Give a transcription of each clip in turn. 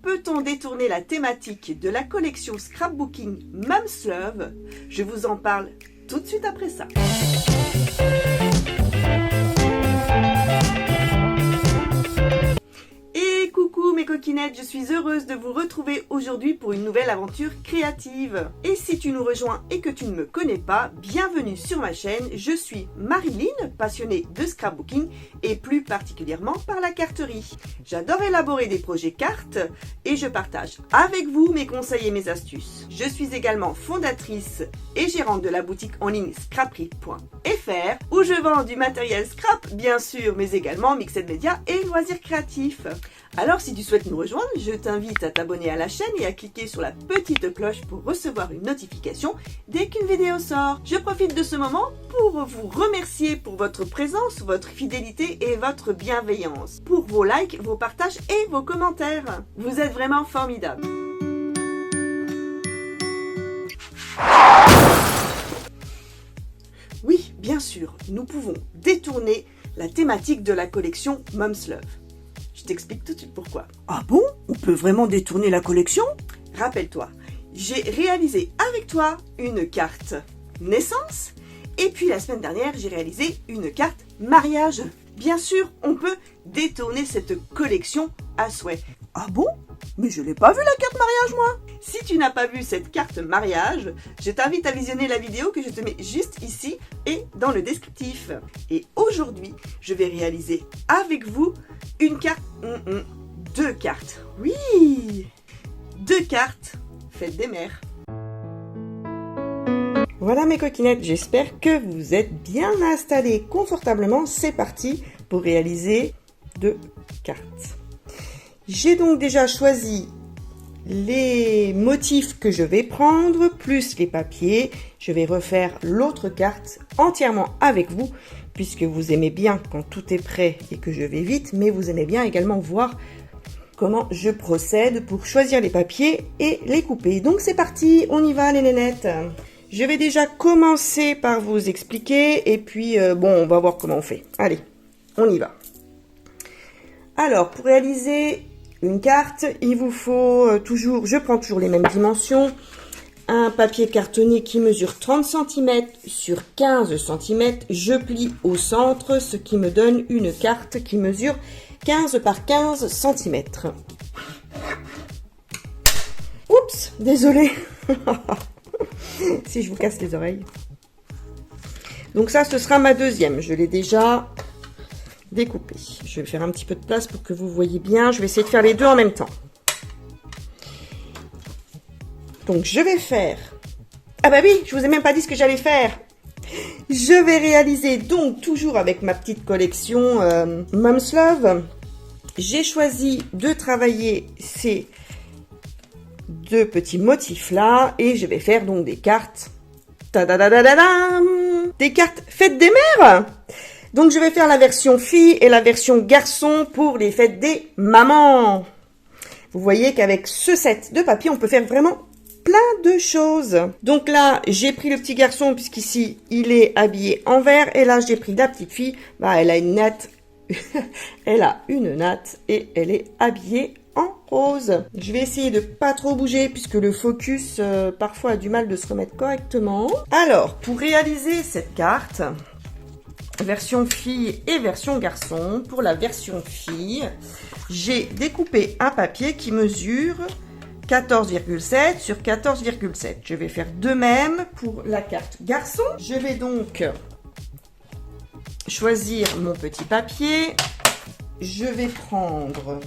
peut-on détourner la thématique de la collection Scrapbooking Mom's Love? Je vous en parle tout de suite après ça. Et coucou mes coquinettes, je suis heureuse de vous retrouver aujourd'hui pour une nouvelle aventure créative. Et si tu nous rejoins et que tu ne me connais pas, bienvenue sur ma chaîne. Je suis Marilyn, passionnée de scrapbooking et plus particulièrement par la carterie. J'adore élaborer des projets cartes et je partage avec vous mes conseils et mes astuces. Je suis également fondatrice et gérante de la boutique en ligne scrapery.fr où je vends du matériel scrap bien sûr, mais également mixed media et loisirs créatifs. Alors si tu souhaites nous rejoindre, je t'invite à t'abonner à la chaîne et à cliquer sur la petite cloche pour recevoir une notification dès qu'une vidéo sort. Je profite de ce moment pour vous remercier pour votre présence, votre fidélité et votre bienveillance, pour vos likes, vos partages et vos commentaires. Vous êtes vraiment formidables. Oui, bien sûr, nous pouvons détourner la thématique de la collection Mom's Love. Je t'explique tout de suite pourquoi. Ah bon? On peut vraiment détourner la collection? Rappelle-toi, j'ai réalisé avec toi une carte naissance et puis la semaine dernière, j'ai réalisé une carte mariage. Bien sûr, on peut détourner cette collection à souhait. Ah bon? Mais je l'ai pas vu la carte mariage moi! Si tu n'as pas vu cette carte mariage, je t'invite à visionner la vidéo que je te mets juste ici et dans le descriptif. Et aujourd'hui, je vais réaliser avec vous une carte, deux cartes. Oui, deux cartes, fête des mères. Voilà mes coquinettes, j'espère que vous êtes bien installés confortablement. C'est parti pour réaliser deux cartes. J'ai donc déjà choisi les motifs que je vais prendre, plus les papiers. Je vais refaire l'autre carte entièrement avec vous, puisque vous aimez bien quand tout est prêt et que je vais vite, mais vous aimez bien également voir comment je procède pour choisir les papiers et les couper. Donc c'est parti, on y va les nénettes. Je vais déjà commencer par vous expliquer, et puis on va voir comment on fait. Allez, on y va. Alors, pour réaliser une carte, il vous faut toujours, je prends toujours les mêmes dimensions, un papier cartonné qui mesure 30 cm sur 15 cm, je plie au centre, ce qui me donne une carte qui mesure 15 par 15 cm. Oups, désolé si je vous casse les oreilles. Donc ça, ce sera ma deuxième, je l'ai déjà découpé. Je vais faire un petit peu de place pour que vous voyez bien. Je vais essayer de faire les deux en même temps. Donc je vais faire... Ah bah oui, je vous ai même pas dit ce que j'allais faire. Je vais réaliser donc toujours avec ma petite collection Mom's Love. J'ai choisi de travailler ces deux petits motifs là et je vais faire donc des cartes. Des cartes fête des mères. Donc, je vais faire la version fille et la version garçon pour les fêtes des mamans. Vous voyez qu'avec ce set de papier, on peut faire vraiment plein de choses. Donc là, j'ai pris le petit garçon puisqu'ici, il est habillé en vert. Et là, j'ai pris la petite fille. Bah, elle a une natte. Elle a une natte et elle est habillée en rose. Je vais essayer de pas trop bouger puisque le focus, parfois, a du mal de se remettre correctement. Alors, pour réaliser cette carte... version fille et version garçon. Pour la version fille, j'ai découpé un papier qui mesure 14,7 sur 14,7. Je vais faire de même pour la carte garçon. Je vais donc choisir mon petit papier. Je vais prendre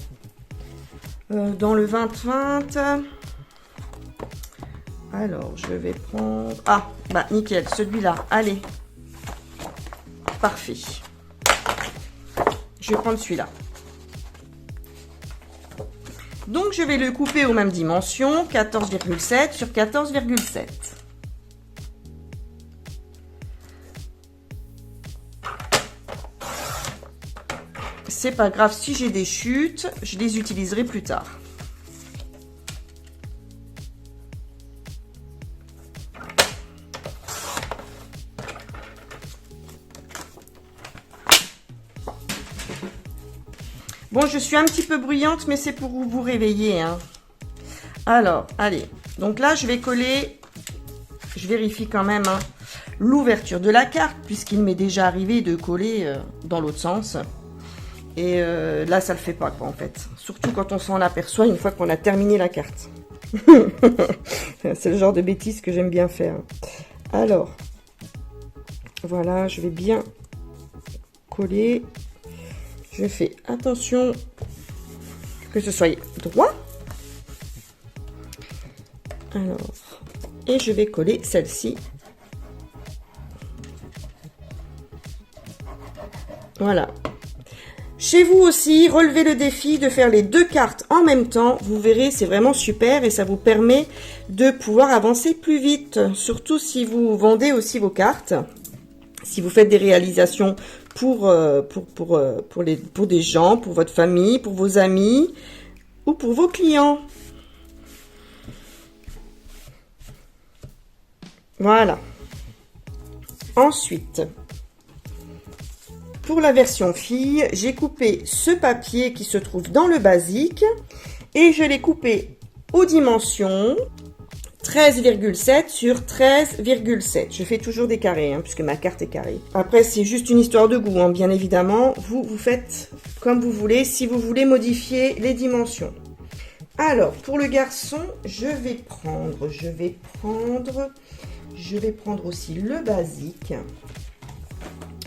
dans le 20-20. Alors, je vais prendre... Ah, bah nickel, celui-là. Allez. Parfait. Je vais prendre celui-là. Donc, je vais le couper aux mêmes dimensions, 14,7 sur 14,7. C'est pas grave si j'ai des chutes, je les utiliserai plus tard. Bon, je suis un petit peu bruyante, mais c'est pour vous réveiller, hein. Alors, allez. Donc là, je vais coller, je vérifie quand même, hein, l'ouverture de la carte, puisqu'il m'est déjà arrivé de coller dans l'autre sens. Et là, ça le fait pas, quoi, en fait. Surtout quand on s'en aperçoit une fois qu'on a terminé la carte. C'est le genre de bêtises que j'aime bien faire. Alors, voilà, je vais bien coller. Je fais attention que ce soit droit. Alors, et je vais coller celle-ci. Voilà. Chez vous aussi, relevez le défi de faire les deux cartes en même temps. Vous verrez, c'est vraiment super et ça vous permet de pouvoir avancer plus vite. Surtout si vous vendez aussi vos cartes. Si vous faites des réalisations pour des gens, pour votre famille, pour vos amis ou pour vos clients. Voilà. Ensuite, pour la version fille, j'ai coupé ce papier qui se trouve dans le basique et je l'ai coupé aux dimensions 13,7 sur 13,7. Je fais toujours des carrés, hein, puisque ma carte est carrée. Après, c'est juste une histoire de goût, hein, bien évidemment. Vous faites comme vous voulez, si vous voulez modifier les dimensions. Alors, pour le garçon, je vais prendre aussi le basique.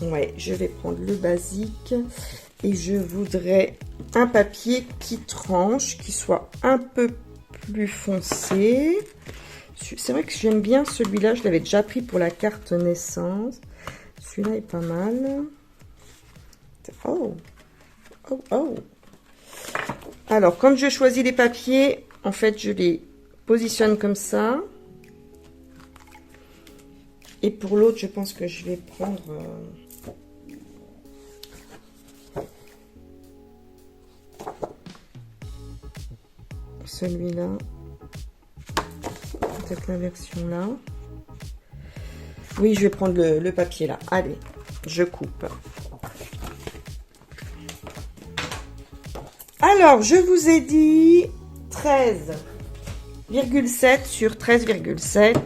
Ouais, je vais prendre le basique et je voudrais un papier qui tranche, qui soit un peu plus foncé. C'est vrai que j'aime bien celui-là, je l'avais déjà pris pour la carte naissance. Celui-là est pas mal. Oh, oh, oh. Alors, quand je choisis les papiers, en fait, je les positionne comme ça. Et pour l'autre, je pense que je vais prendre... celui-là. Peut-être la version là. Oui, je vais prendre le papier là. Allez, je coupe. Alors, je vous ai dit 13,7 sur 13,7.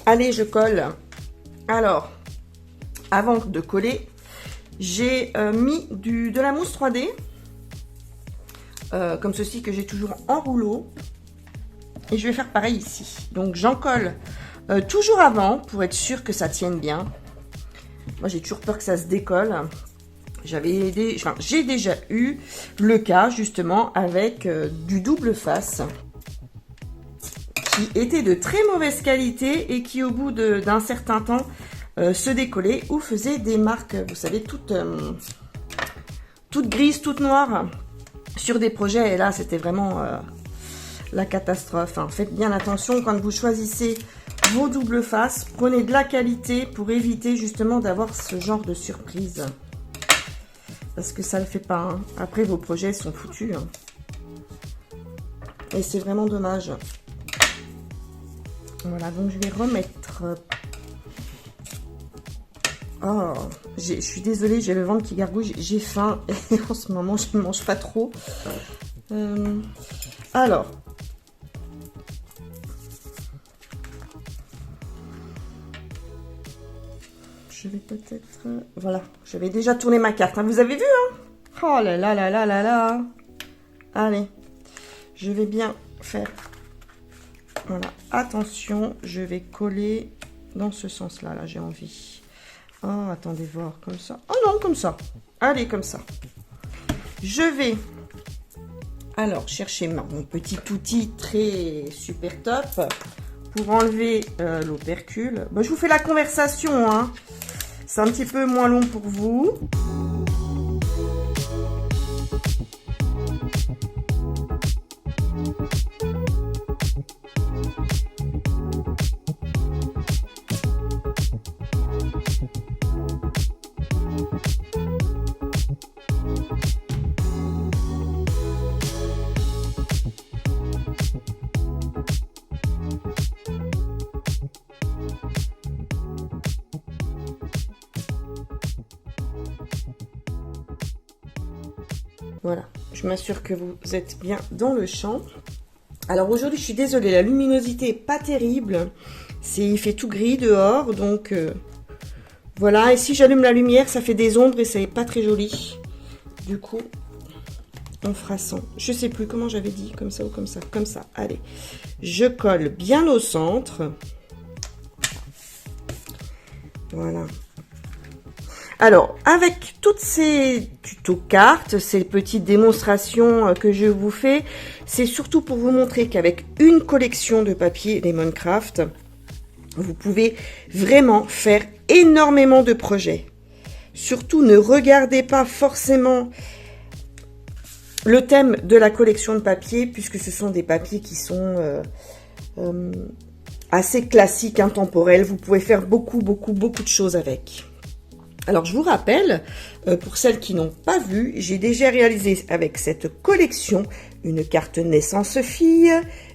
Allez, je colle. Alors, avant de coller, j'ai mis de la mousse 3D, comme ceci que j'ai toujours en rouleau. Et je vais faire pareil ici. Donc, j'en colle toujours avant pour être sûr que ça tienne bien. Moi, j'ai toujours peur que ça se décolle. J'ai déjà eu le cas justement avec du double face qui était de très mauvaise qualité et qui au bout d'un certain temps se décollait ou faisait des marques, vous savez, toutes grises, toutes noires sur des projets. Et là, c'était vraiment la catastrophe, hein. Faites bien attention quand vous choisissez vos doubles faces. Prenez de la qualité pour éviter justement d'avoir ce genre de surprise. Parce que ça ne le fait pas, hein. Après, vos projets sont foutus, hein. Et c'est vraiment dommage. Voilà, donc je vais remettre... Oh, je suis désolée, j'ai le ventre qui gargouille, j'ai faim. Et en ce moment, je ne mange pas trop. Alors... je vais peut-être... voilà, je vais déjà tourner ma carte, hein. Vous avez vu, hein? Oh là là là là là là. Allez, je vais bien faire... voilà, attention, je vais coller dans ce sens-là, là, j'ai envie. Oh, attendez voir, comme ça. Oh non, comme ça. Allez, comme ça. Je vais, alors, chercher mon petit outil très super top pour enlever l'opercule. Bon, je vous fais la conversation, hein. C'est un petit peu moins long pour vous. Voilà, je m'assure que vous êtes bien dans le champ. Alors aujourd'hui, je suis désolée, la luminosité est pas terrible. Il fait tout gris dehors, donc voilà. Et si j'allume la lumière, ça fait des ombres et c'est pas très joli. Du coup, on fera sans. Je sais plus comment j'avais dit, comme ça ou comme ça. Comme ça, allez. Je colle bien au centre. Voilà. Alors, avec toutes ces tutos cartes, ces petites démonstrations que je vous fais, c'est surtout pour vous montrer qu'avec une collection de papier Lemoncraft, vous pouvez vraiment faire énormément de projets. Surtout, ne regardez pas forcément le thème de la collection de papier, puisque ce sont des papiers qui sont assez classiques, intemporels. Vous pouvez faire beaucoup de choses avec. Alors, je vous rappelle, pour celles qui n'ont pas vu, j'ai déjà réalisé avec cette collection une carte naissance fille,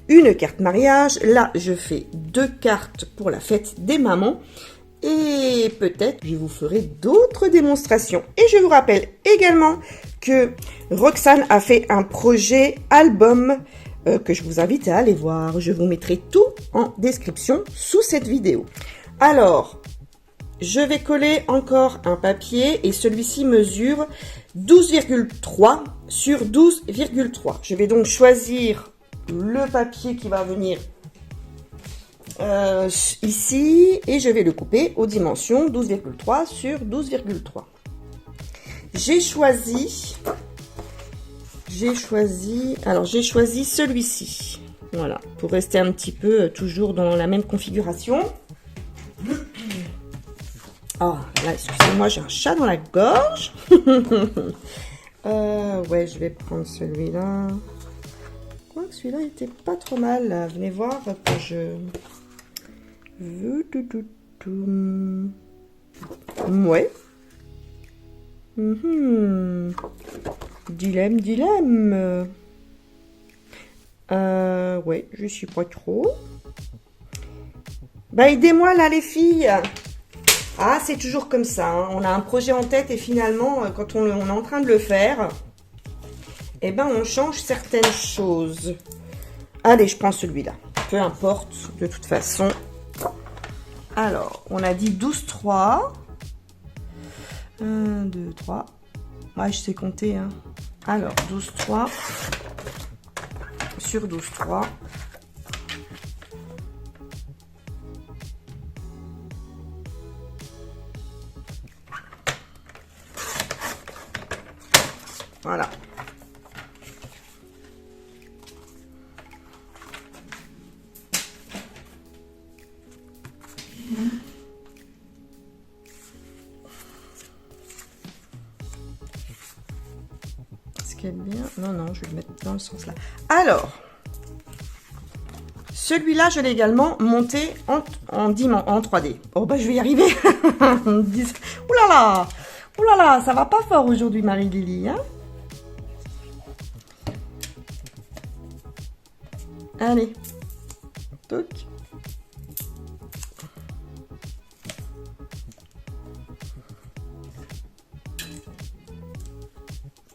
une carte mariage. Là, je fais 2 cartes pour la fête des mamans. Et peut-être je vous ferai d'autres démonstrations. Et je vous rappelle également que Roxane a fait un projet album que je vous invite à aller voir. Je vous mettrai tout en description sous cette vidéo. Alors, je vais coller encore un papier et celui-ci mesure 12,3 sur 12,3. Je vais donc choisir le papier qui va venir ici et je vais le couper aux dimensions 12,3 sur 12,3. J'ai choisi celui-ci. Voilà, pour rester un petit peu toujours dans la même configuration. Oh là, excusez-moi, j'ai un chat dans la gorge. Ouais, je vais prendre celui-là. Je crois que celui-là était pas trop mal. Là. Venez voir que je... Ouais. Dilemme. Ouais, je suis pas trop. Bah, aidez-moi là, les filles. Ah, c'est toujours comme ça. Hein. On a un projet en tête et finalement, quand on est en train de le faire, eh ben, on change certaines choses. Allez, je prends celui-là. Peu importe, de toute façon. Alors, on a dit 12,3. 1, 2, 3. Ouais, je sais compter. Hein. Alors, 12,3 sur 12,3. Voilà. Ce qui est bien... Non, je vais le mettre dans le sens là. Alors, celui-là, je l'ai également monté en 3D. Oh, bah, je vais y arriver. Ouh là là, ça va pas fort aujourd'hui, Marie-Lily, hein? Allez. Toc.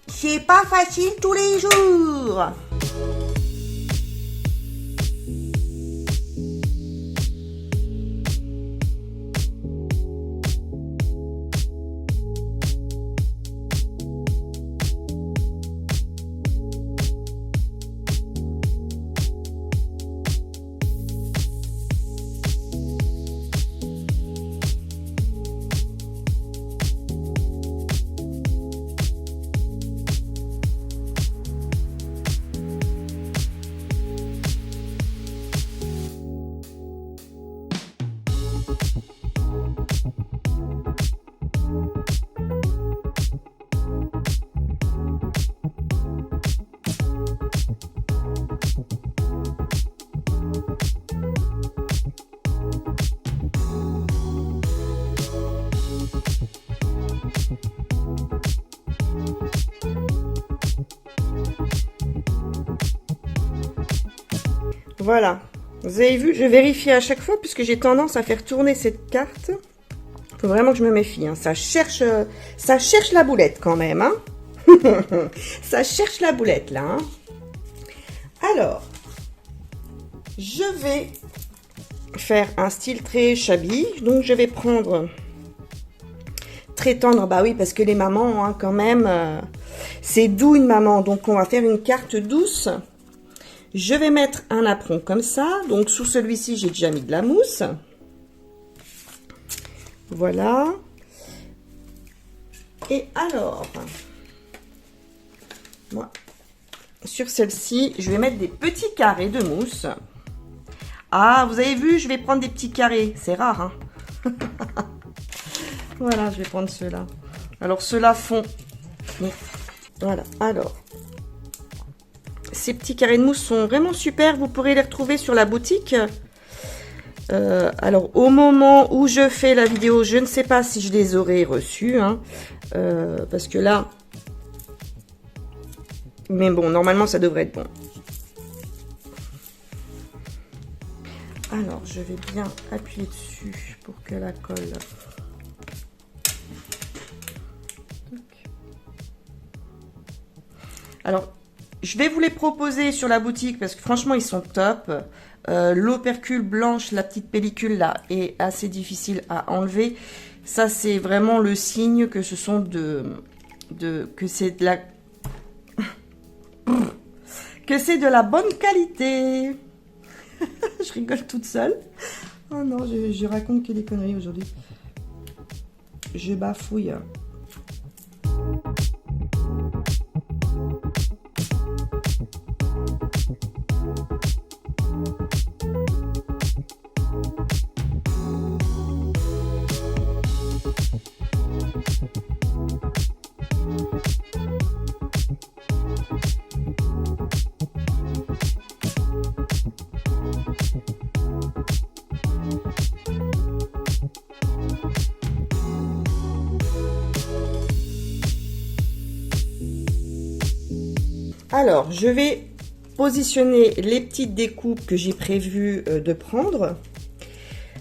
C'est pas facile tous les jours. Voilà, vous avez vu, je vérifie à chaque fois puisque j'ai tendance à faire tourner cette carte. Il faut vraiment que je me méfie, hein. Ça cherche la boulette quand même. Hein. Ça cherche la boulette, là. Hein. Alors, je vais faire un style très shabby. Donc, je vais prendre très tendre. Bah oui, parce que les mamans, hein, quand même, c'est doux une maman. Donc, on va faire une carte douce. Je vais mettre un apron comme ça. Donc, sous celui-ci, j'ai déjà mis de la mousse. Voilà. Et alors, moi, sur celle-ci, je vais mettre des petits carrés de mousse. Ah, vous avez vu, je vais prendre des petits carrés. C'est rare, hein. Voilà, je vais prendre ceux-là. Alors, ceux-là font... Voilà, alors... Ces petits carrés de mousse sont vraiment super. Vous pourrez les retrouver sur la boutique. Alors, au moment où je fais la vidéo, je ne sais pas si je les aurai reçus. Hein, parce que là... Mais bon, normalement, ça devrait être bon. Alors, je vais bien appuyer dessus pour que la colle... Alors, je vais vous les proposer sur la boutique parce que franchement, ils sont top. L'opercule blanche, la petite pellicule là, est assez difficile à enlever. Ça, c'est vraiment le signe que ce sont que c'est de la... que c'est de la bonne qualité. Je rigole toute seule. Oh non, je raconte que des conneries aujourd'hui. Je bafouille. Alors, je vais positionner les petites découpes que j'ai prévu de prendre.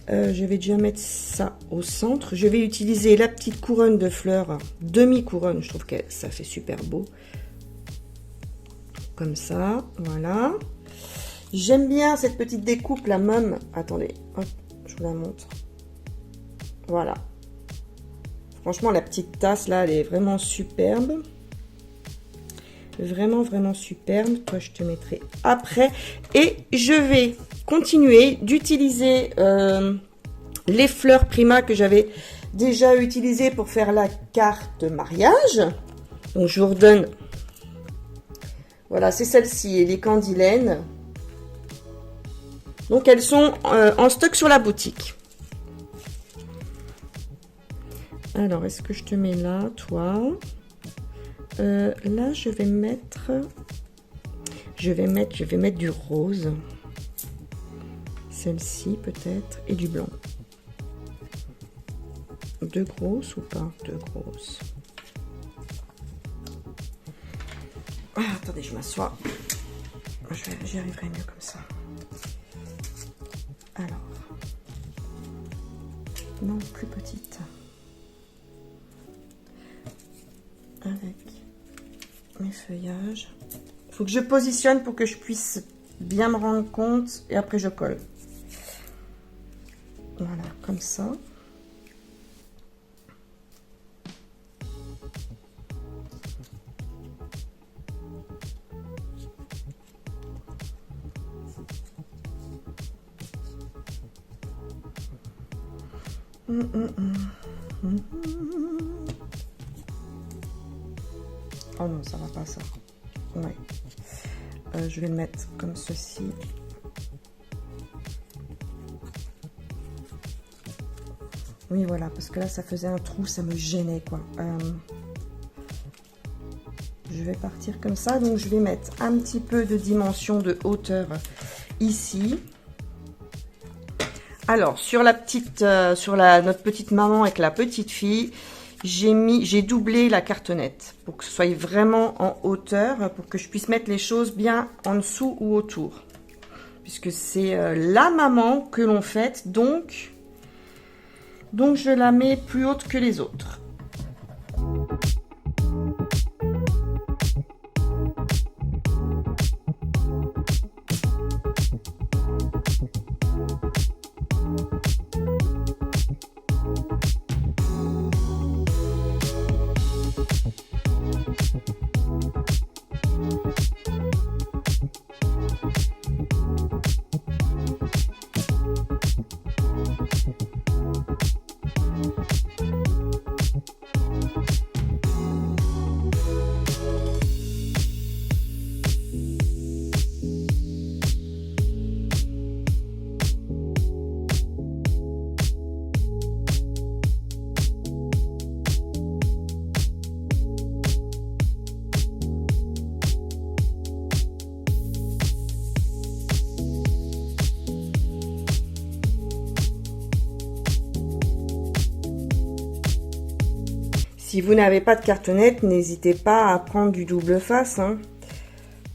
Je vais déjà mettre ça au centre. Je vais utiliser la petite couronne de fleurs, demi-couronne. Je trouve que ça fait super beau. Comme ça, voilà. J'aime bien cette petite découpe, la môme. Attendez, hop, je vous la montre. Voilà. Franchement, la petite tasse, là, elle est vraiment superbe. Vraiment, vraiment superbe. Toi, je te mettrai après. Et je vais continuer d'utiliser les fleurs Prima que j'avais déjà utilisées pour faire la carte mariage. Donc, je vous redonne. Voilà, c'est celle-ci, les candylènes. Donc, elles sont en stock sur la boutique. Alors, est-ce que je te mets là, toi ? Là, je vais mettre du rose. Celle-ci, peut-être, et du blanc. Deux grosses ou pas? Deux grosses. Ah, attendez, je m'assois. J'y arriverai mieux comme ça. Alors. Non, plus petite. Avec mes feuillages. Il faut que je positionne pour que je puisse bien me rendre compte et après je colle. Voilà, comme ça. Oh non, ça va pas ça. Ouais. Je vais le mettre comme ceci. Oui, voilà, parce que là, ça faisait un trou, ça me gênait, quoi. Je vais partir comme ça. Donc, je vais mettre un petit peu de dimension de hauteur ici. Alors, sur la petite, notre petite maman avec la petite fille, j'ai doublé la cartonnette pour que ce soit vraiment en hauteur, pour que je puisse mettre les choses bien en dessous ou autour. Puisque c'est la maman que l'on fête, donc je la mets plus haute que les autres. Si vous n'avez pas de cartonnette, n'hésitez pas à prendre du double face. Hein.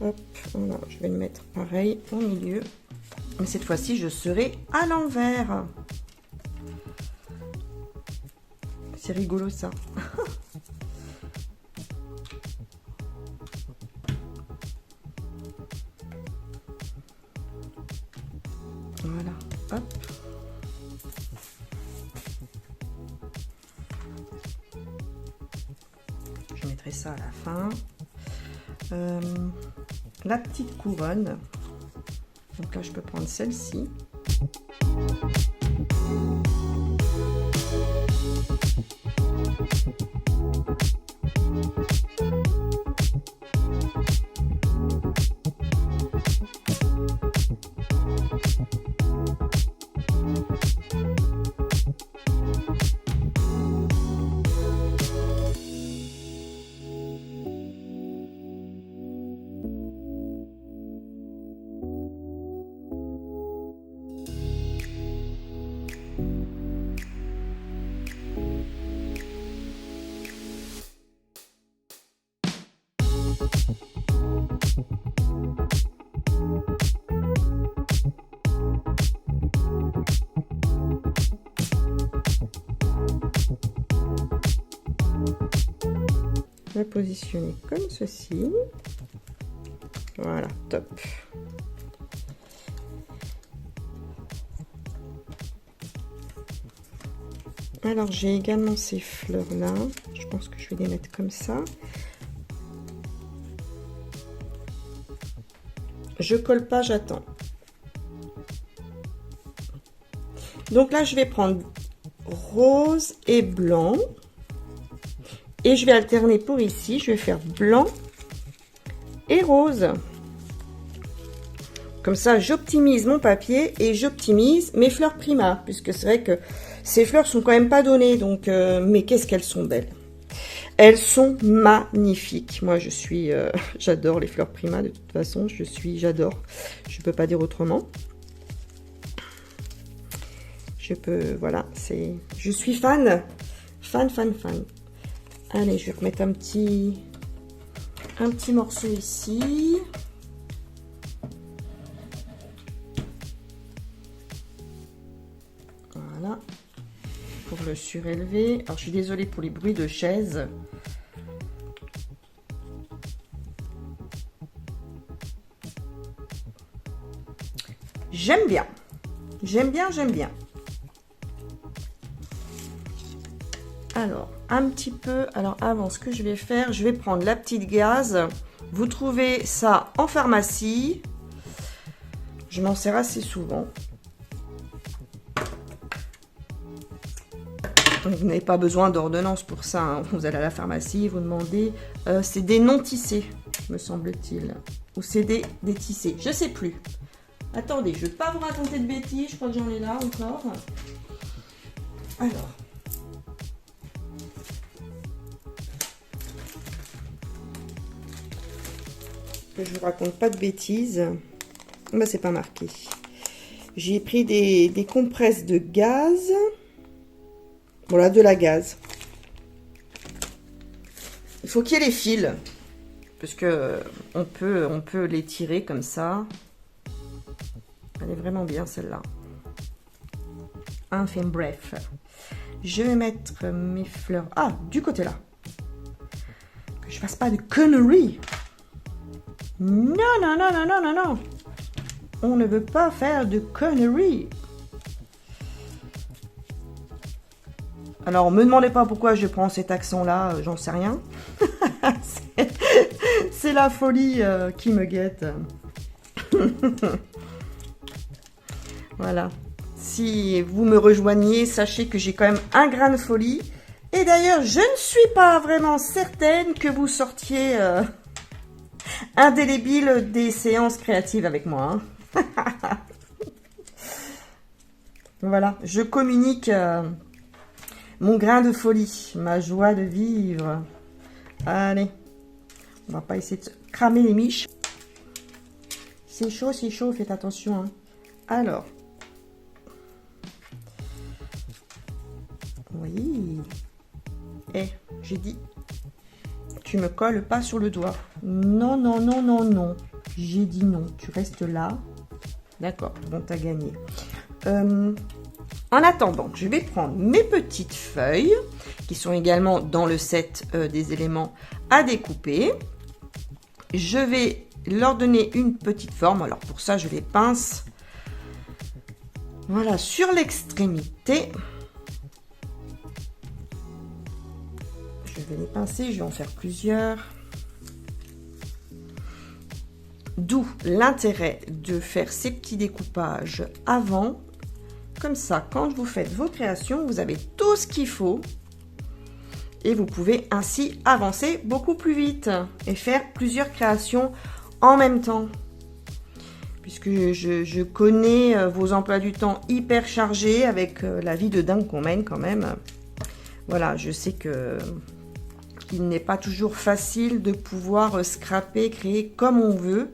Hop, voilà, je vais le mettre pareil au milieu. Mais cette fois-ci, je serai à l'envers. C'est rigolo ça. Voilà, hop. Je mettrai ça à la fin. La petite couronne. Donc là, je peux prendre celle-ci. Je vais positionner comme ceci. Voilà, top. Alors, j'ai également ces fleurs-là. Je pense que je vais les mettre comme ça. Je colle pas, j'attends. Donc là, je vais prendre rose et blanc. Et je vais alterner pour ici. Je vais faire blanc et rose. Comme ça, j'optimise mon papier et j'optimise mes fleurs Prima. Puisque c'est vrai que ces fleurs sont quand même pas données. Donc, mais qu'est-ce qu'elles sont belles. Elles sont magnifiques. Moi, j'adore les fleurs Prima. De toute façon, j'adore. Je peux pas dire autrement. Voilà, je suis fan. Fan. Allez, je vais remettre un petit morceau ici. Voilà. Pour le surélever. Alors, je suis désolée pour les bruits de chaise. J'aime bien. J'aime bien. Alors, un petit peu, alors avant, ce que je vais faire, je vais prendre la petite gaze. Vous trouvez ça en pharmacie. Je m'en sers assez souvent. Vous n'avez pas besoin d'ordonnance pour ça. Hein. Vous allez à la pharmacie, vous demandez. C'est des non tissés, me semble-t-il. Ou c'est des tissés, je sais plus. Attendez, je ne vais pas vous raconter de bêtises. Je crois que j'en ai là encore. Alors. Que je vous raconte pas de bêtises. Bah, c'est pas marqué. J'ai pris des compresses de gaz. Voilà, de la gaze. Il faut qu'il y ait les fils. Parce que on peut les tirer comme ça. Elle est vraiment bien celle-là. Enfin bref. Je vais mettre mes fleurs. Ah, du côté là. Que je fasse pas de conneries. Non. On ne veut pas faire de conneries. Alors, me demandez pas pourquoi je prends cet accent-là, j'en sais rien. C'est la folie qui me guette. Voilà. Si vous me rejoignez, sachez que j'ai quand même un grain de folie. Et d'ailleurs, je ne suis pas vraiment certaine que vous sortiez indélébile des séances créatives avec moi. Hein. Voilà, je communique mon grain de folie, ma joie de vivre. Allez, on va pas essayer de cramer les miches. C'est chaud, faites attention. Hein. Alors, oui. Eh, j'ai dit, tu me colles pas sur le doigt. Non, non, non, non, non. J'ai dit non, tu restes là. D'accord, bon, t'as gagné. En attendant, je vais prendre mes petites feuilles, qui sont également dans le set des éléments à découper. Je vais leur donner une petite forme. Alors pour ça, je les pince. Voilà, sur l'extrémité. Je vais les pincer, je vais en faire plusieurs. D'où l'intérêt de faire ces petits découpages avant. Comme ça, quand vous faites vos créations, vous avez tout ce qu'il faut. Et vous pouvez ainsi avancer beaucoup plus vite et faire plusieurs créations en même temps. Puisque je connais vos emplois du temps hyper chargés avec la vie de dingue qu'on mène quand même. Voilà, je sais que il n'est pas toujours facile de pouvoir scraper, créer comme on veut.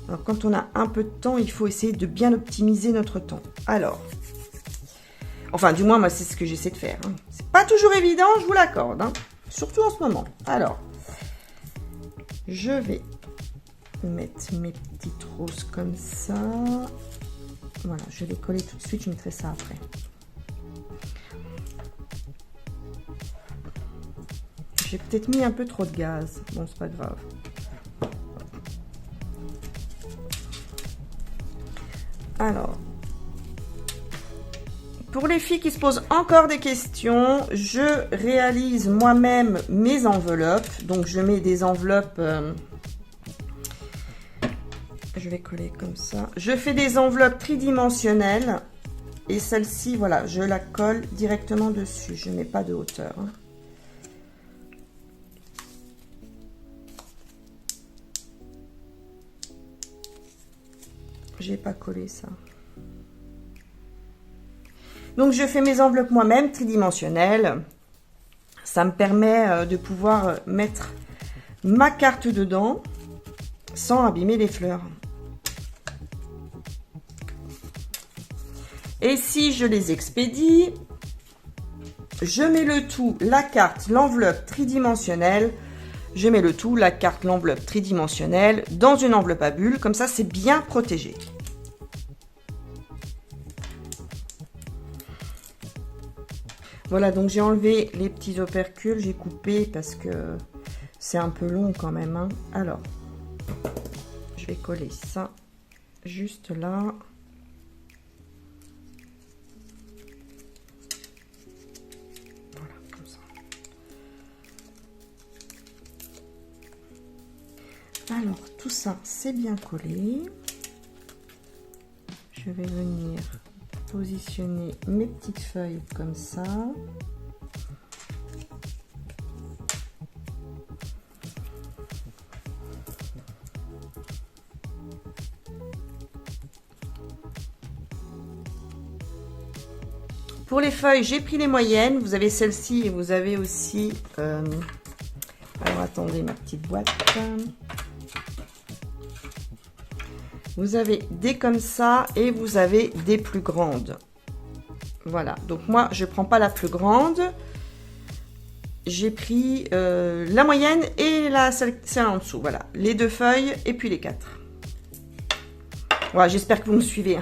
Alors quand on a un peu de temps, il faut essayer de bien optimiser notre temps. Alors, enfin du moins moi c'est ce que j'essaie de faire. Hein. C'est pas toujours évident, je vous l'accorde. Hein. Surtout en ce moment. Alors, je vais mettre mes petites roses comme ça. Voilà, je vais les coller tout de suite, je mettrai ça après. J'ai peut-être mis un peu trop de gaz. Bon, c'est pas grave. Alors, pour les filles qui se posent encore des questions, je réalise moi-même mes enveloppes. Donc, je mets des enveloppes... je vais coller comme ça. Je fais des enveloppes tridimensionnelles. Et celle-ci, voilà, je la colle directement dessus. Je ne mets pas de hauteur. Hein. J'ai pas collé ça. Donc je fais mes enveloppes moi-même tridimensionnelles. Ça me permet de pouvoir mettre ma carte dedans sans abîmer les fleurs. Et si je les expédie, je mets le tout, la carte, l'enveloppe tridimensionnelle. Je mets le tout, la carte, l'enveloppe tridimensionnelle, dans une enveloppe à bulles. Comme ça, c'est bien protégé. Voilà, donc j'ai enlevé les petits opercules. J'ai coupé parce que c'est un peu long quand même. Hein. Alors, je vais coller ça juste là. Alors, tout ça, c'est bien collé. Je vais venir positionner mes petites feuilles comme ça. Pour les feuilles, j'ai pris les moyennes. Vous avez celle-ci et vous avez aussi... alors, attendez, ma petite boîte. Vous avez des comme ça et vous avez des plus grandes. Voilà, donc moi je prends pas la plus grande. J'ai pris la moyenne et celle en dessous. Voilà, les deux feuilles et puis les quatre. Voilà, j'espère que vous me suivez.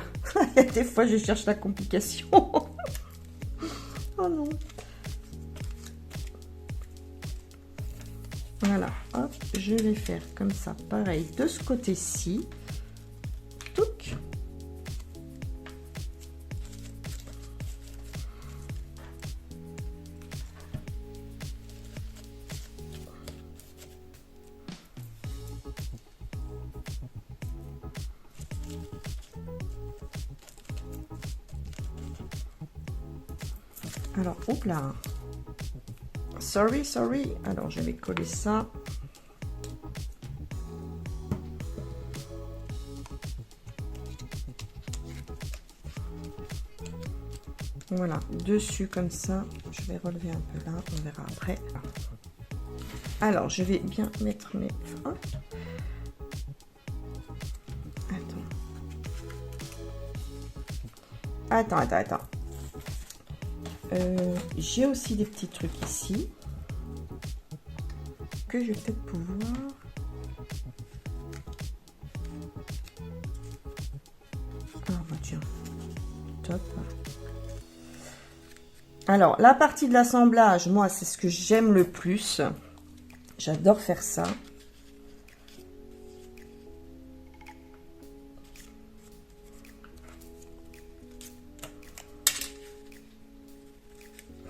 Des fois je cherche la complication. Oh non. Voilà, hop, je vais faire comme ça, pareil de ce côté-ci. Touc. Alors, hop là. Sorry. Alors, je vais coller ça. Voilà, dessus comme ça. Je vais relever un peu là, on verra après. Alors, je vais bien mettre mes... Hop. Attends. J'ai aussi des petits trucs ici que je vais peut-être pouvoir... Ah bah tiens, top. Alors, la partie de l'assemblage, moi, c'est ce que j'aime le plus. J'adore faire ça.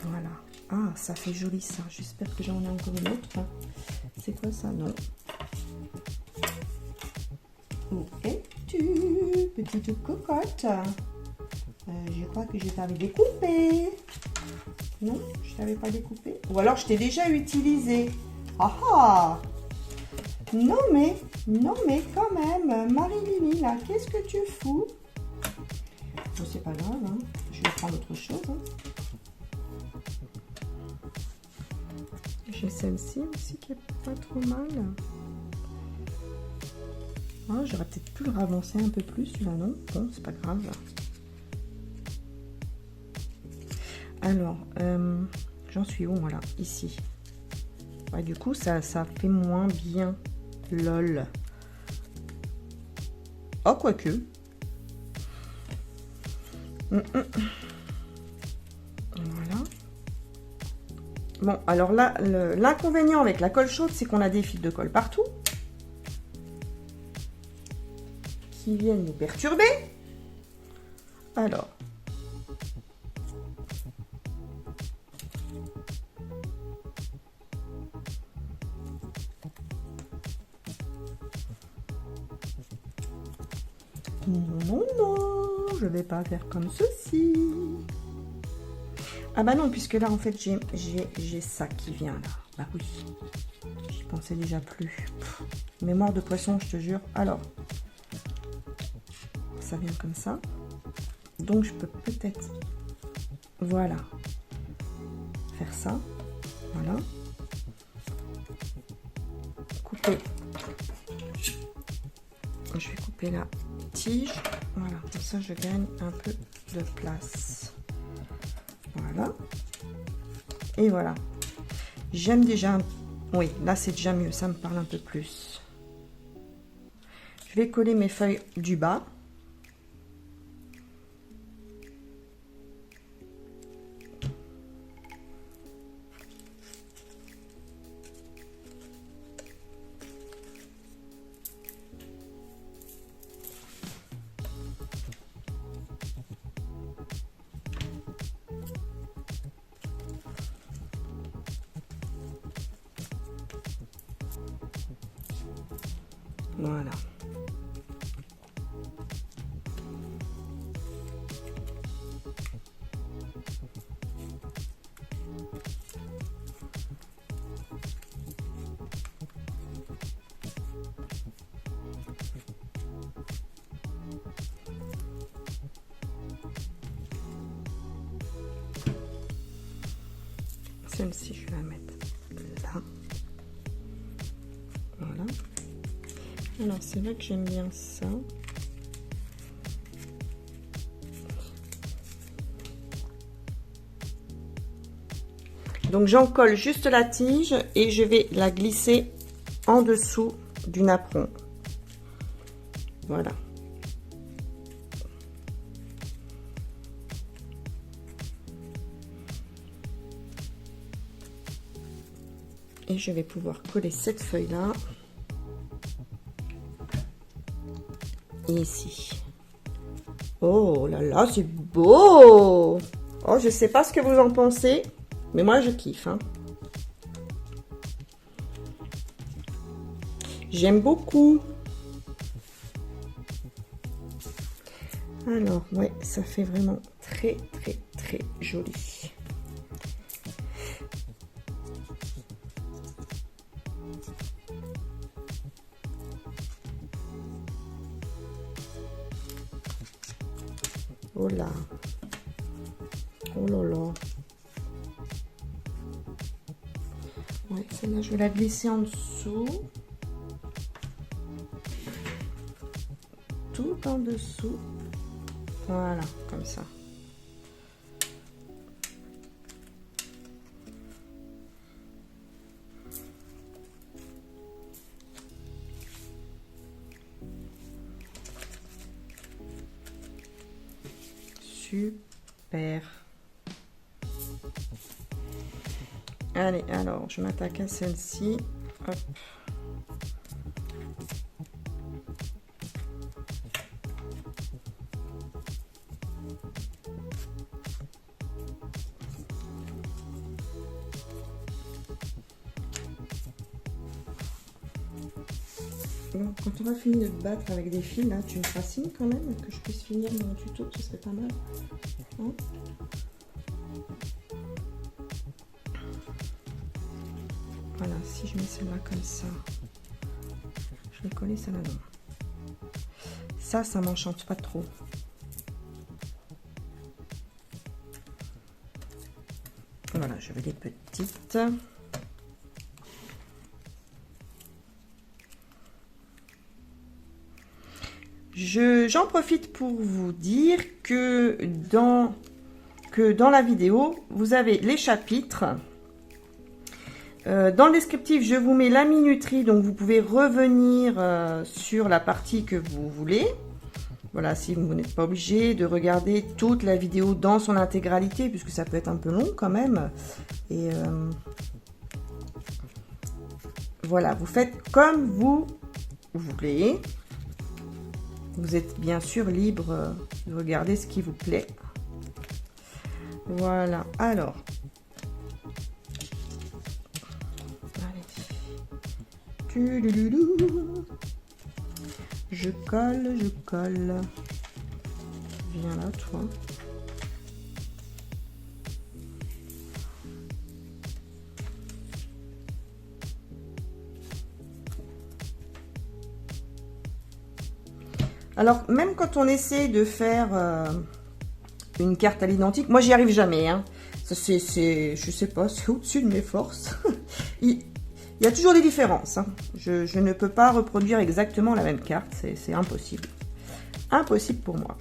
Voilà. Ah, ça fait joli ça. J'espère que j'en ai encore une autre. C'est quoi ça? Non. Où es-tu, petite cocotte? Je crois que je t'avais découpé. Non, je t'avais pas découpé. Ou alors je t'ai déjà utilisé. Ah ah! Non mais quand même, Marie-Lily là, qu'est-ce que tu fous? Bon, c'est pas grave, hein. Je vais prendre autre chose. Hein. J'ai celle-ci aussi qui est pas trop mal. Oh, j'aurais peut-être pu le ravancer un peu plus, celui-là, non? Bon, c'est pas grave. Alors, j'en suis où, voilà, ici. Ouais, du coup, ça fait moins bien. Lol. Oh, quoique. Voilà. Bon, alors là, l'inconvénient avec la colle chaude, c'est qu'on a des fils de colle partout. Qui viennent nous perturber. Alors. Non, je vais pas faire comme ceci. Ah bah non, puisque là, en fait, j'ai ça qui vient là. Bah oui, j'y pensais déjà plus. Pff, mémoire de poisson, je te jure. Alors, ça vient comme ça. Donc, je peux peut-être, voilà, faire ça. Voilà. Couper. Je vais couper la tige. Voilà, comme ça, je gagne un peu de place. Voilà. Et voilà. J'aime déjà... Oui, là, c'est déjà mieux. Ça me parle un peu plus. Je vais coller mes feuilles du bas. Voilà. Celle-ci, je vais la mettre là. Voilà. Alors, c'est vrai que j'aime bien ça. Donc, j'en colle juste la tige et je vais la glisser en dessous du napperon. Voilà. Et je vais pouvoir coller cette feuille-là. Et ici. Oh là là, c'est beau! Oh, je sais pas ce que vous en pensez, mais moi je kiffe. Hein. J'aime beaucoup. Alors, ouais, ça fait vraiment très joli. Oh là. Oh là là. Ouais, celle-là, je vais la glisser en dessous. Tout en dessous. Voilà, comme ça. Super. Allez, alors, je m'attaque à celle-ci. Hop. Bon, quand on va finir de battre avec des fils, là, tu me feras signe quand même que je puisse finir mon tuto, ce serait pas mal. Hein? Voilà, si je mets celle-là comme ça, je vais coller ça là-dedans. Ça m'enchante pas trop. Voilà, je veux des petites. J'en profite pour vous dire que dans la vidéo, vous avez les chapitres. Dans le descriptif, je vous mets la minuterie, donc vous pouvez revenir sur la partie que vous voulez. Voilà, si vous n'êtes pas obligé de regarder toute la vidéo dans son intégralité, puisque ça peut être un peu long quand même. Et voilà, vous faites comme vous voulez. Vous êtes bien sûr libre de regarder ce qui vous plaît. Voilà, alors. Allez. Je colle, je colle. Viens là, toi. Alors, même quand on essaie de faire une carte à l'identique, moi, j'y arrive jamais. Hein. Ça, je sais pas, c'est au-dessus de mes forces. Il y a toujours des différences. Hein. Je ne peux pas reproduire exactement la même carte, c'est impossible. Impossible pour moi.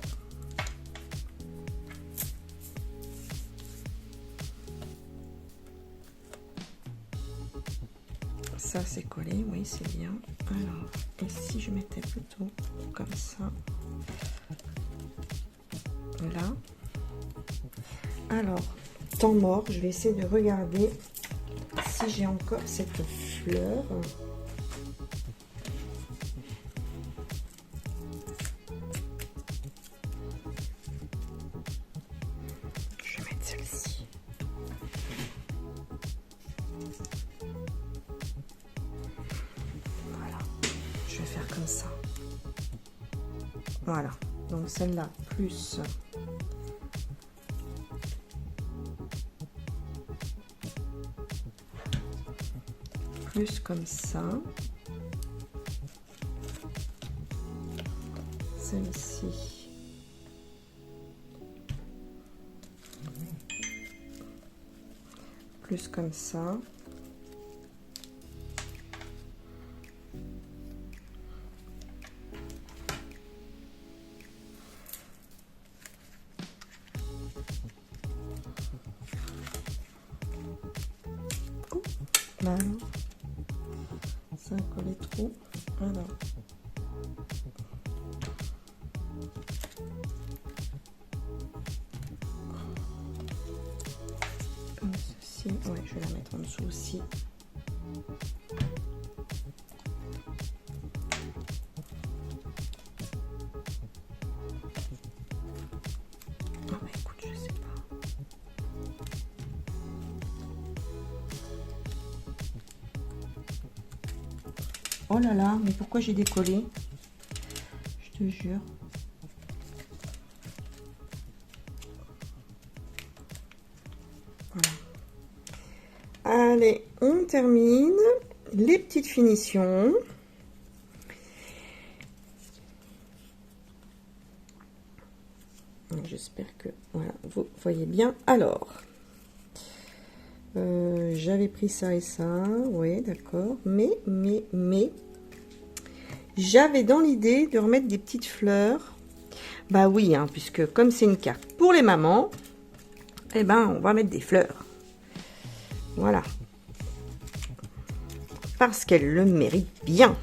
Ça, c'est collé, oui, c'est bien. Alors, et si je mettais plutôt comme ça, là. Alors, temps mort, je vais essayer de regarder si j'ai encore cette fleur. Je vais mettre celle-ci. Voilà, je vais faire comme ça. Voilà, donc celle-là plus comme ça, celle-ci plus comme ça, là. Ça a collé trop. Voilà. Comme ceci. Ouais, je vais la mettre en dessous aussi. Ah bah écoute, je sais pas. Oh là là, mais pourquoi j'ai décollé? Je te jure. Voilà. Allez, on termine les petites finitions. J'espère que voilà, vous voyez bien. Alors, j'avais pris ça et ça, oui, d'accord. Mais, j'avais dans l'idée de remettre des petites fleurs. Bah oui, hein, puisque comme c'est une carte pour les mamans, eh ben, on va mettre des fleurs. Voilà. Parce qu'elles le méritent bien.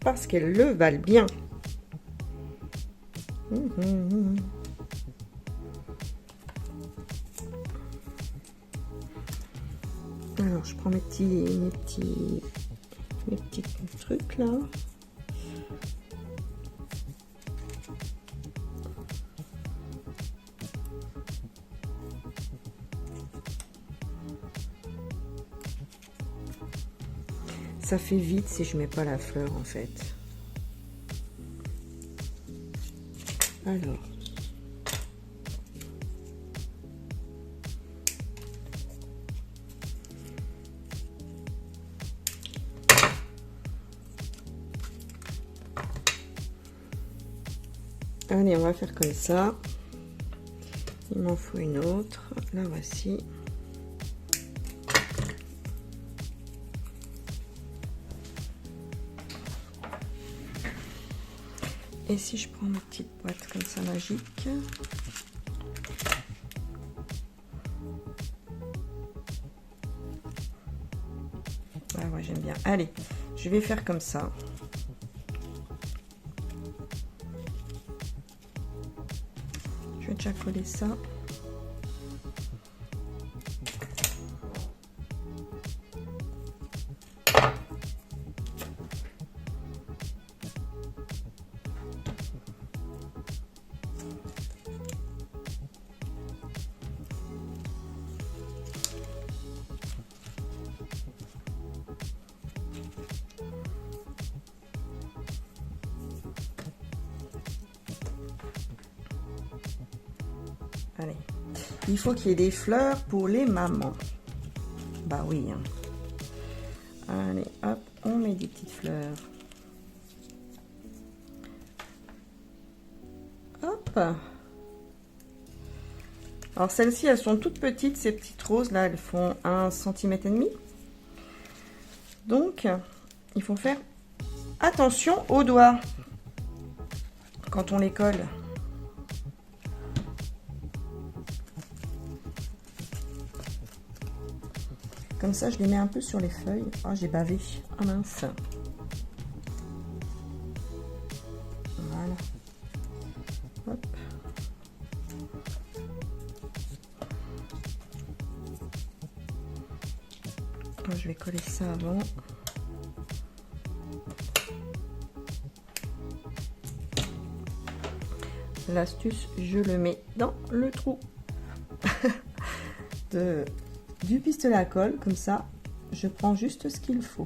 Parce qu'elles le valent bien. Alors, je prends mes petits trucs là. Ça fait vite si je mets pas la fleur en fait. Alors. Allez, on va faire comme ça. Il m'en faut une autre. La voici. Et si je prends ma petite boîte comme ça magique. Ah ouais, j'aime bien. Allez, je vais faire comme ça. Je vais déjà coller ça. Allez, il faut qu'il y ait des fleurs pour les mamans. Bah oui. Hein. Allez, hop, on met des petites fleurs. Hop. Alors celles-ci, elles sont toutes petites, ces petites roses là, elles font 1,5 cm. Donc, il faut faire attention aux doigts quand on les colle. Comme ça, je les mets un peu sur les feuilles. Oh, j'ai bavé. Ah mince. Voilà. Hop. Je vais coller ça avant. L'astuce, je le mets dans le trou du pistolet à colle, comme ça je prends juste ce qu'il faut.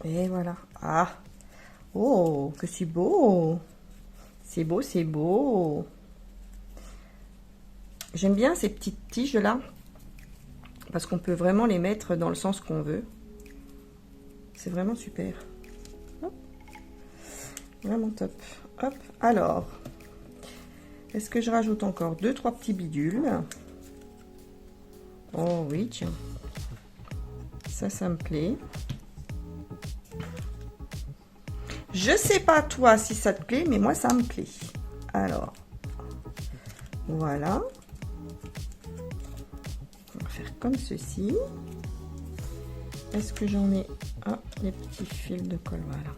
Et voilà. Ah, oh, que c'est beau, c'est beau, c'est beau. J'aime bien ces petites tiges là parce qu'on peut vraiment les mettre dans le sens qu'on veut. C'est vraiment super. Hop. Vraiment top. Hop. Alors, est-ce que je rajoute encore 2-3 petits bidules? Oh oui, tiens. Ça me plaît. Je sais pas toi si ça te plaît, mais moi ça me plaît. Alors, voilà. On va faire comme ceci. Est-ce que j'en ai... Ah, les petits fils de colle, voilà.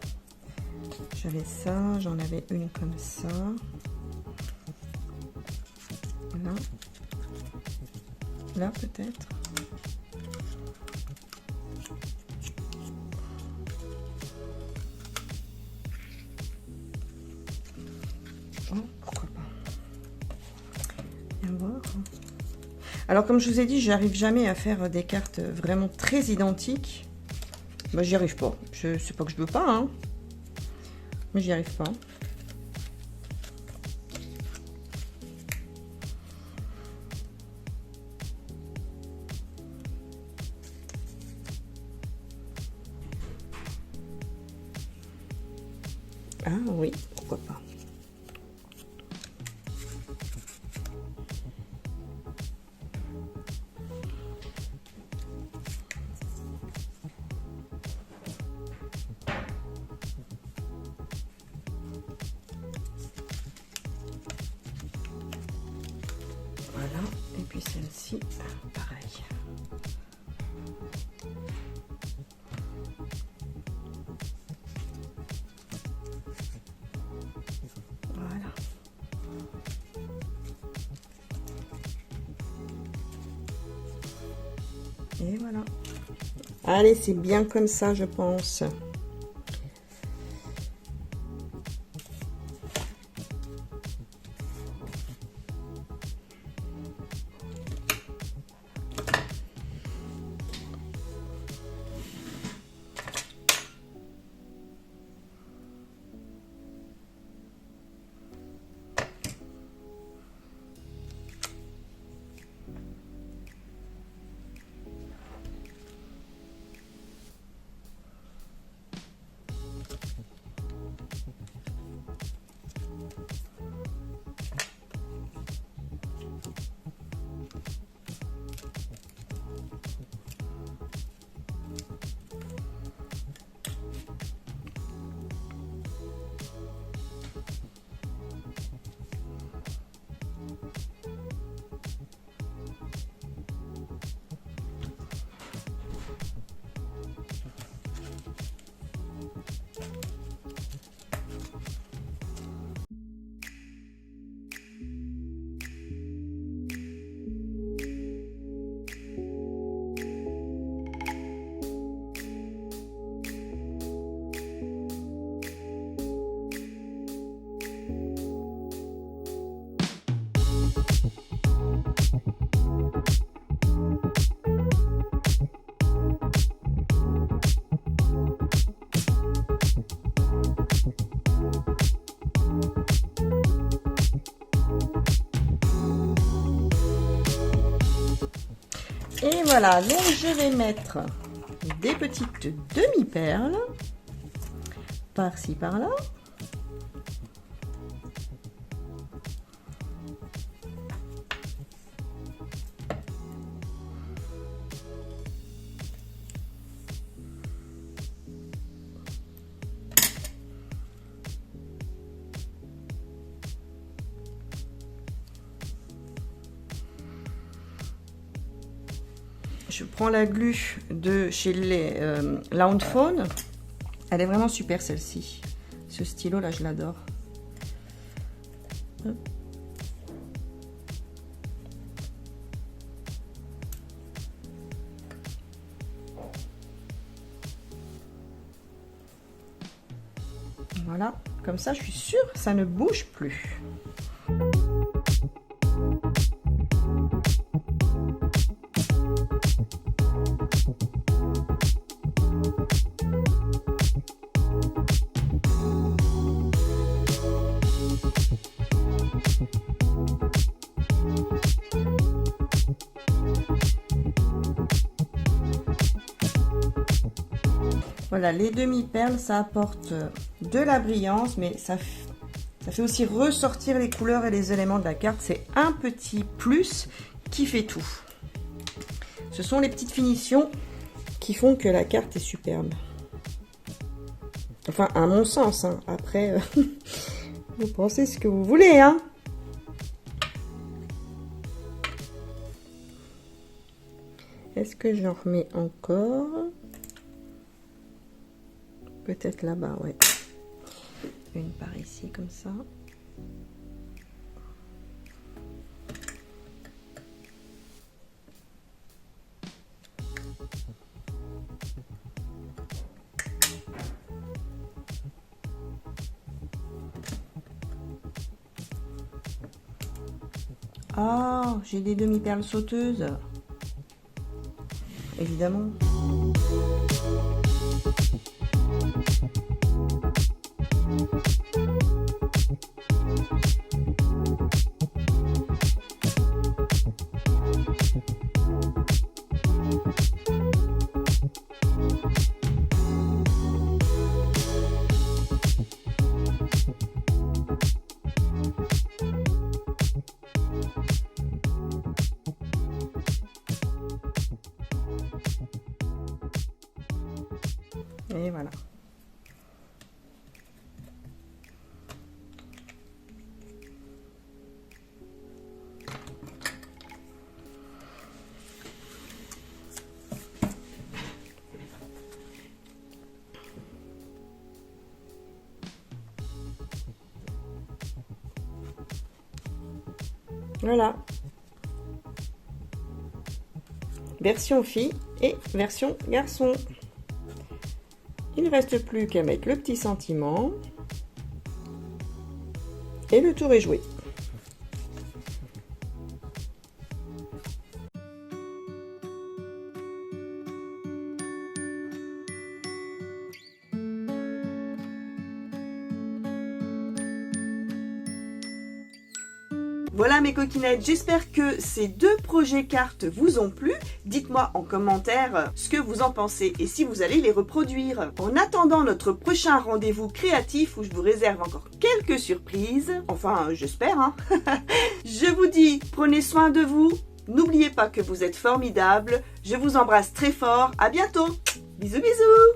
J'avais ça, j'en avais une comme ça. Là. Là peut-être. Oh, pourquoi pas. Viens voir. Alors comme je vous ai dit, j'arrive jamais à faire des cartes vraiment très identiques. Bah, j'y arrive pas. Je sais pas que je veux pas, hein. Mais j'y arrive pas. Ah oui, pourquoi pas. Voilà, et puis celle-ci, pareil. Et voilà. Allez, c'est bien comme ça, je pense. Et voilà, donc je vais mettre des petites demi-perles par-ci par-là. Je prends la glu de chez les Laundphone. Elle est vraiment super celle-ci. Ce stylo là, je l'adore. Voilà, comme ça je suis sûre que ça ne bouge plus. Voilà, les demi-perles, ça apporte de la brillance, mais ça fait aussi ressortir les couleurs et les éléments de la carte. C'est un petit plus qui fait tout. Ce sont les petites finitions qui font que la carte est superbe. Enfin, à mon sens, hein. Après, vous pensez ce que vous voulez, hein. Est-ce que j'en remets encore ? Peut-être là-bas, ouais. Une par ici, comme ça. Ah, j'ai des demi-perles sauteuses. Évidemment. Et voilà. Voilà. version fille et version garçon. Il ne reste plus qu'à mettre le petit sentiment et le tour est joué. Voilà mes coquinettes, j'espère que ces 2 projets cartes vous ont plu. Dites-moi en commentaire ce que vous en pensez et si vous allez les reproduire. En attendant notre prochain rendez-vous créatif où je vous réserve encore quelques surprises, enfin j'espère, hein. Je vous dis, prenez soin de vous, n'oubliez pas que vous êtes formidables, je vous embrasse très fort, à bientôt, bisous bisous.